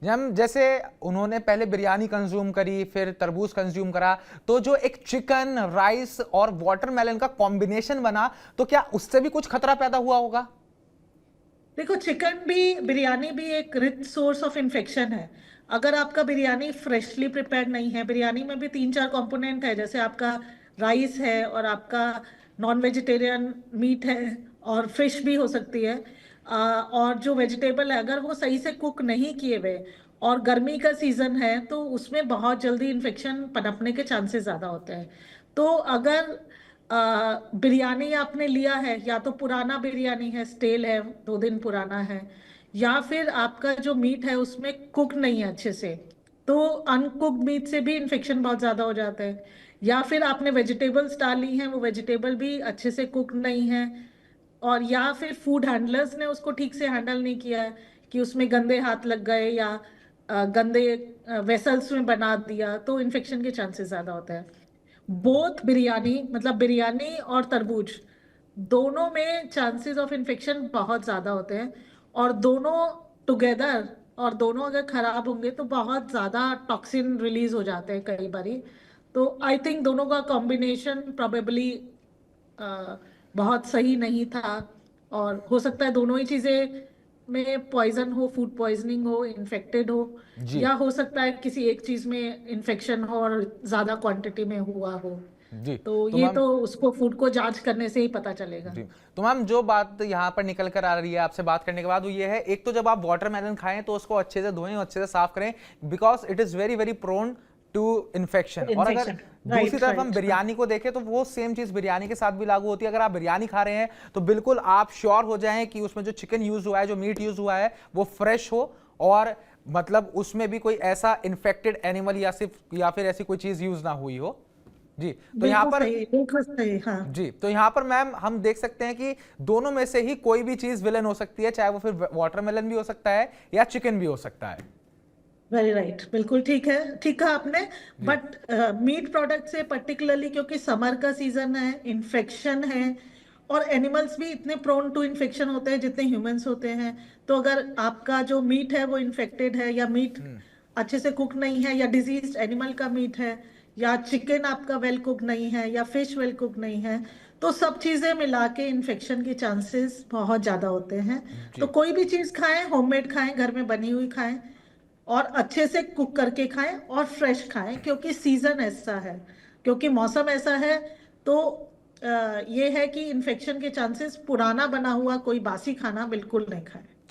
हम जैसे उन्होंने पहले बिरयानी कंज्यूम करी, फिर तरबूज कंज्यूम करा, तो जो एक चिकन, राइस और वाटरमेलन का कॉम्बिनेशन बना, तो क्या उससे भी कुछ खतरा पैदा हुआ होगा? देखो, चिकन भी, बिरयानी भी एक रिच सोर्स ऑफ इन्फेक्शन है। अगर आपका बिरयानी फ्रेशली प्रिपेयर्ड नहीं है, बिरयानी में भी तीन चार कंपोनेंट है, जैसे आपका राइस है और आपका नॉन वेजिटेरियन मीट है और फिश भी हो सकती है। और जो वेजिटेबल है, अगर वो सही से कुक नहीं किए हुए और गर्मी का सीजन है तो उसमें बहुत जल्दी इन्फेक्शन पनपने के चांसेस ज़्यादा होते हैं। तो अगर बिरयानी आपने लिया है, या तो पुराना बिरयानी है, स्टेल है, 2 दिन पुराना है, या फिर आपका जो मीट है उसमें कुक नहीं है अच्छे से, तो अनकुक्ड मीट से भी इन्फेक्शन बहुत ज्यादा हो जाता है। या फिर आपने वेजिटेबल्स डाली हैं, वो वेजिटेबल भी अच्छे से कुक नहीं है, और या फिर फूड हैंडलर्स ने उसको ठीक से हैंडल नहीं किया है, कि उसमें गंदे हाथ लग गए या गंदे वेसल्स में बना दिया, तो इन्फेक्शन के चांसेस ज्यादा होते हैं। बोथ बिरयानी, मतलब बिरयानी और तरबूज, दोनों में चांसेस ऑफ इन्फेक्शन बहुत ज्यादा होते हैं। और दोनों टुगेदर, और दोनों अगर खराब होंगे तो बहुत ज्यादा टॉक्सिन रिलीज हो जाते हैं कई बारी। तो आई थिंक दोनों का कॉम्बिनेशन प्रोबेबली बहुत सही नहीं था। और हो सकता है दोनों ही चीजें में पॉइजन हो, फूड पॉइजनिंग हो, इन्फेक्टेड हो, जी। या हो सकता है किसी एक चीज में इन्फेक्शन हो और ज्यादा क्वांटिटी में हुआ हो। जी। तो तो ये मैम, तो उसको फूड को जांच करने से ही पता चलेगा। जी, तो मैम जो बात यहाँ पर निकल कर आ रही है आपसे बात करने के बाद, वो ये है, एक तो जब आप वाटरमेलन खाएं तो उसको अच्छे से धोएं, अच्छे से साफ करें, because it is very very prone to infection. और अगर इन्फेक्शन, दूसरी राइट तरफ हम राइट। बिरयानी को देखें तो वो सेम चीज बिरयानी के साथ भी लागू होती है। अगर आप बिरयानी खा रहे हैं तो बिल्कुल आप श्योर हो जाएं कि उसमें जो चिकन यूज हुआ है, जो मीट यूज हुआ है, वो फ्रेश हो, और मतलब उसमें भी कोई ऐसा इन्फेक्टेड एनिमल या फिर ऐसी कोई चीज यूज ना हुई हो। जी। तो यहाँ बिल्कुल पर, सही, बिल्कुल सही, हाँ। जी, तो यहां पर मैम हम देख सकते हैं कि दोनों में से ही कोई भी चीज विलन हो सकती है, चाहे वो फिर वाटरमेलन भी हो सकता है या चिकन भी हो सकता है। वेरी राइट, बिल्कुल ठीक है, ठीक कहा आपने। जी। बट मीट प्रोडक्ट से पर्टिकुलरली, क्योंकि समर का सीजन है, इन्फेक्शन है, और एनिमल्स भी इतने प्रोन टू इन्फेक्शन होते हैं जितने ह्यूमंस होते हैं। तो अगर आपका जो मीट है वो इन्फेक्टेड है, या मीट अच्छे से कुक नहीं है, या डिजीज्ड एनिमल का मीट है, या चिकन आपका वेल कुक नहीं है, या फिश वेल कुक नहीं है, तो सब चीजें मिला के इन्फेक्शन के चांसेस बहुत ज्यादा होते हैं। तो जी। कोई भी चीज खाएं, होममेड खाएं, घर में बनी हुई खाएं, और अच्छे से कुक करके खाएं और फ्रेश खाएं, क्योंकि सीजन ऐसा है, क्योंकि मौसम ऐसा है। तो ये है कि इन्फेक्शन के चांसेस, पुराना बना हुआ कोई बासी खाना बिल्कुल नहीं खाएं।